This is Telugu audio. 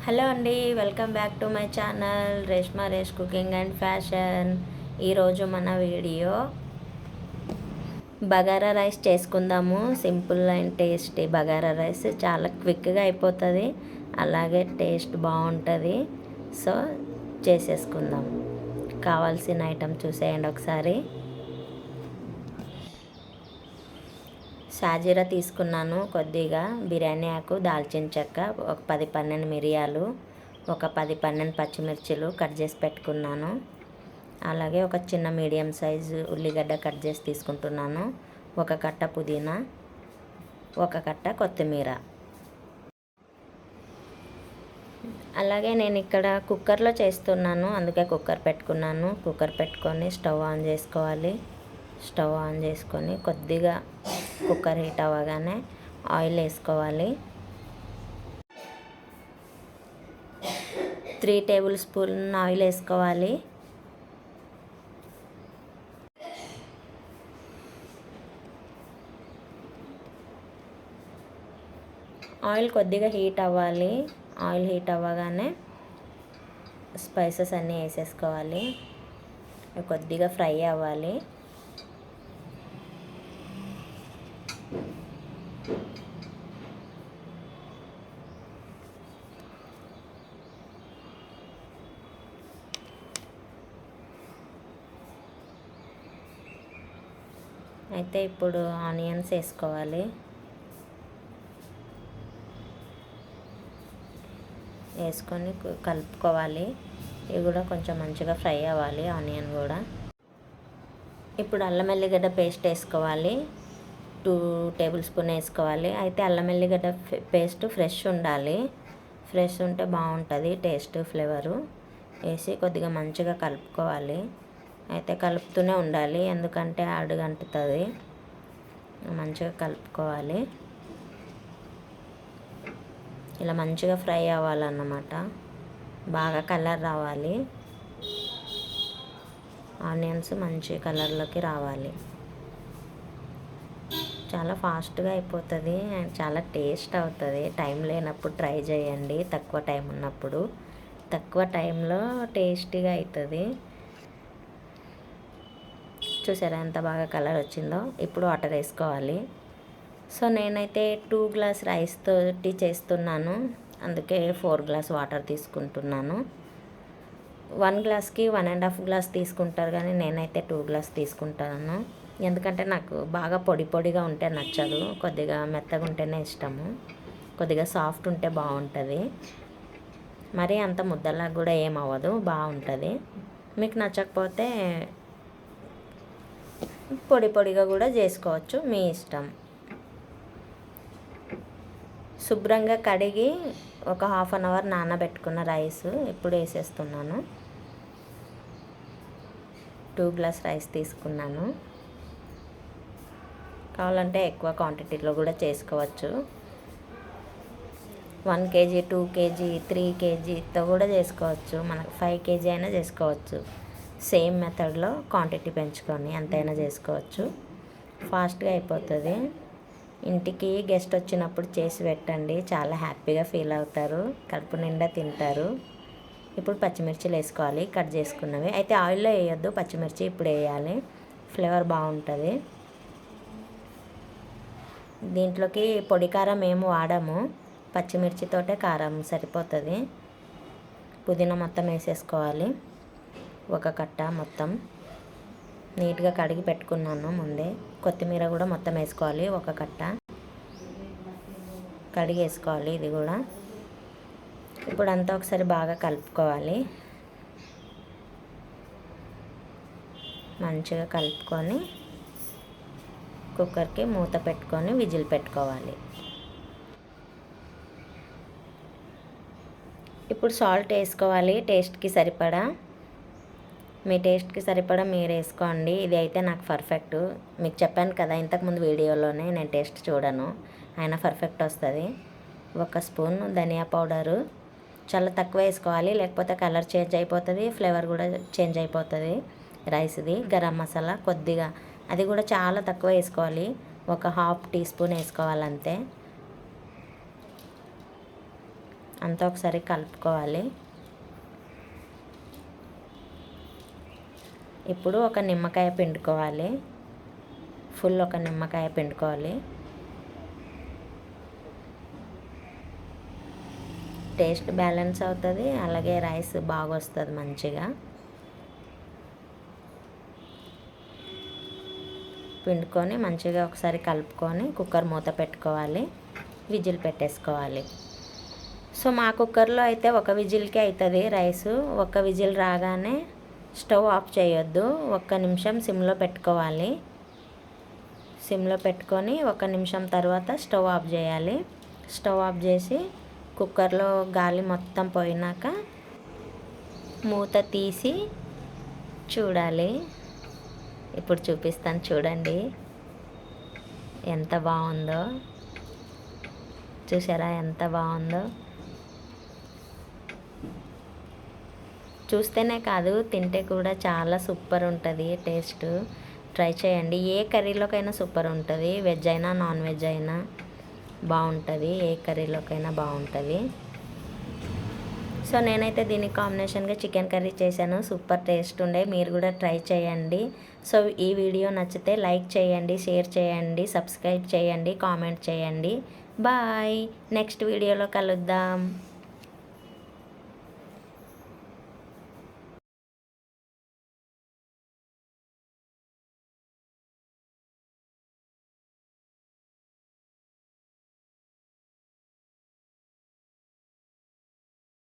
హలో అండి, welcome back to my channel Reshma Resh cooking and fashion. ఈరోజు మన వీడియో బగారా రైస్ చేసుకుందాము. Simple and tasty bagara rice చాలా క్విక్గా అయిపోతుంది, అలాగే టేస్ట్ బాగుంటుంది. సో చేసేసుకుందాం. కావాల్సిన ఐటమ్ చూసేయండి ఒకసారి. సాజీరా తీసుకున్నాను, కొద్దిగా బిర్యానీ ఆకు, దాల్చిన చెక్క, ఒక 10-12 మిరియాలు, ఒక 10-12 పచ్చిమిర్చిలు కట్ చేసి పెట్టుకున్నాను. అలాగే ఒక చిన్న మీడియం సైజు ఉల్లిగడ్డ కట్ చేసి తీసుకుంటున్నాను. ఒక కట్ట పుదీనా, ఒక కట్ట కొత్తిమీర. అలాగే నేను ఇక్కడ కుక్కర్లో చేస్తున్నాను, అందుకే కుక్కర్ పెట్టుకున్నాను. కుక్కర్ పెట్టుకొని స్టవ్ ఆన్ చేసుకోవాలి. స్టవ్ ఆన్ చేసుకొని కొద్దిగా కుక్కర్ హీట్ అవ్వగానే ఆయిల్ వేసుకోవాలి. 3 టేబుల్ స్పూన్ ఆయిల్ వేసుకోవాలి. ఆయిల్ కొద్దిగా హీట్ అవ్వాలి. ఆయిల్ హీట్ అవ్వగానే స్పైసెస్ అన్నీ వేసేసుకోవాలి. కొద్దిగా ఫ్రై అవ్వాలి. అయితే ఇప్పుడు ఆనియన్స్ వేసుకోవాలి. వేసుకొని కలుపుకోవాలి. ఇవి కూడా కొంచెం మంచిగా ఫ్రై అవ్వాలి, ఆనియన్ కూడా. ఇప్పుడు అల్లం ఎల్లిగడ్డ పేస్ట్ వేసుకోవాలి. 2 టేబుల్ స్పూన్ వేసుకోవాలి. అయితే అల్లం ఎల్లిగడ్డ పేస్ట్ ఫ్రెష్ ఉండాలి. ఫ్రెష్ ఉంటే బాగుంటుంది టేస్ట్, ఫ్లేవరు. వేసి కొద్దిగా మంచిగా కలుపుకోవాలి. అయితే కలుపుతూనే ఉండాలి, ఎందుకంటే అడుగంటుతుంది. మంచిగా కలుపుకోవాలి. ఇలా మంచిగా ఫ్రై అవ్వాలన్నమాట, బాగా కలర్ రావాలి. ఆనియన్స్ మంచి కలర్లోకి రావాలి. చాలా ఫాస్ట్గా అయిపోతుంది అండ్ చాలా టేస్ట్ అవుతుంది. టైం లేనప్పుడు ట్రై చేయండి, తక్కువ టైం ఉన్నప్పుడు. తక్కువ టైంలో టేస్టీగా అవుతుంది. చూసారా ఎంత బాగా కలర్ వచ్చిందో. ఇప్పుడు వాటర్ వేసుకోవాలి. సో నేనైతే 2 గ్లాస్ రైస్ తోటి చేస్తున్నాను, అందుకే 4 గ్లాస్ వాటర్ తీసుకుంటున్నాను. 1 గ్లాస్కి 1.5 గ్లాస్ తీసుకుంటారు, కానీ నేనైతే 2 గ్లాస్ తీసుకుంటాను. ఎందుకంటే నాకు బాగా పొడి పొడిగా ఉంటే నచ్చదు, కొద్దిగా మెత్తగా ఉంటేనే ఇష్టము. కొద్దిగా సాఫ్ట్ ఉంటే బాగుంటుంది. మరీ అంత ముద్దలా కూడా ఏమవ్వదు, బాగుంటుంది. మీకు నచ్చకపోతే పొడి పొడిగా కూడా చేసుకోవచ్చు, మీ ఇష్టం. శుభ్రంగా కడిగి ఒక 1/2 అవర్ నానబెట్టుకున్న రైస్ ఇప్పుడు వేసేస్తున్నాను. 2 గ్లాస్ రైస్ తీసుకున్నాను. కావాలంటే ఎక్కువ క్వాంటిటీలో కూడా చేసుకోవచ్చు. 1 కేజీ, 2 కేజీ, 3 కేజీతో కూడా చేసుకోవచ్చు. మనకు 5 కేజీ అయినా చేసుకోవచ్చు. సేమ్ మెథడ్లో క్వాంటిటీ పెంచుకొని ఎంతైనా చేసుకోవచ్చు. ఫాస్ట్గా అయిపోతుంది. ఇంటికి గెస్ట్ వచ్చినప్పుడు చేసి పెట్టండి, చాలా హ్యాపీగా ఫీల్ అవుతారు, కడుపు నిండా తింటారు. ఇప్పుడు పచ్చిమిర్చిలు వేసుకోవాలి, కట్ చేసుకున్నవి. అయితే ఆయిల్లో వేయొద్దు, పచ్చిమిర్చి ఇప్పుడు వేయాలి, ఫ్లేవర్ బాగుంటుంది. దీంట్లోకి పొడి కారం ఏమి వాడము, పచ్చిమిర్చితోటే కారం సరిపోతుంది. పుదీనా మొత్తం వేసేసుకోవాలి, ఒక కట్ట మొత్తం నీట్గా కడిగి పెట్టుకున్నాను ముందే. కొత్తిమీర కూడా మొత్తం వేసుకోవాలి, ఒక కట్ట కడిగి వేసుకోవాలి. ఇది కూడా ఇప్పుడు అంతా ఒకసారి బాగా కలుపుకోవాలి. మంచిగా కలుపుకొని కుక్కర్కి మూత పెట్టుకొని విజిల్ పెట్టుకోవాలి. ఇప్పుడు సాల్ట్ వేసుకోవాలి, టేస్ట్కి సరిపడా. మీ టేస్ట్కి సరిపడా మీరు వేసుకోండి. ఇది అయితే నాకు పర్ఫెక్ట్. మీకు చెప్పాను కదా ఇంతకుముందు వీడియోలోనే, నేను టేస్ట్ చూడను, అయినా పర్ఫెక్ట్ వస్తుంది. 1 స్పూన్ ధనియా పౌడరు, చాలా తక్కువ వేసుకోవాలి, లేకపోతే కలర్ చేంజ్ అయిపోతుంది, ఫ్లేవర్ కూడా చేంజ్ అయిపోతుంది రైస్ది. గరం మసాలా కొద్దిగా, అది కూడా చాలా తక్కువ వేసుకోవాలి, ఒక 1/2 టీ స్పూన్ వేసుకోవాలంతే. అంతా ఒకసారి కలుపుకోవాలి. ఇప్పుడు ఒక నిమ్మకాయ పిండుకోవాలి. ఫుల్ ఒక నిమ్మకాయ పిండుకోవాలి. టేస్ట్ బ్యాలెన్స్ అవుతుంది, అలాగే రైస్ బాగా వస్తుంది మంచిగా. పిండుకొని మంచిగా ఒకసారి కలుపుకొని కుక్కర్ మూత పెట్టుకోవాలి, విజిల్ పెట్టేసుకోవాలి. సో మా కుక్కర్లో అయితే ఒక విజిల్కే అవుతుంది రైసు. ఒక విజిల్ రాగానే స్టవ్ ఆఫ్ చేయొద్దు, 1 నిమిషం సిమ్లో పెట్టుకోవాలి. సిమ్లో పెట్టుకొని 1 నిమిషం తర్వాత స్టవ్ ఆఫ్ చేయాలి. స్టవ్ ఆఫ్ చేసి కుక్కర్లో గాలి మొత్తం పోయినాక మూత తీసి చూడాలి. ఇప్పుడు చూపిస్తాను చూడండి ఎంత బాగుందో. చూసారా ఎంత బాగుందో? చూస్తేనే కాదు, తింటే కూడా చాలా సూపర్ ఉంటుంది టేస్ట్. ట్రై చేయండి. ఏ కర్రీలోకైనా సూపర్ ఉంటుంది, వెజ్ అయినా నాన్ వెజ్ అయినా బాగుంటుంది, ఏ కర్రీలోకైనా బాగుంటుంది. సో నేనైతే దీనికి కాంబినేషన్గా చికెన్ కర్రీ చేశాను, సూపర్ టేస్ట్ ఉండే. మీరు కూడా ట్రై చేయండి. సో ఈ వీడియో నచ్చితే లైక్ చేయండి, షేర్ చేయండి, సబ్స్క్రైబ్ చేయండి, కామెంట్ చేయండి. బాయ్, నెక్స్ట్ వీడియోలో కలుద్దాం.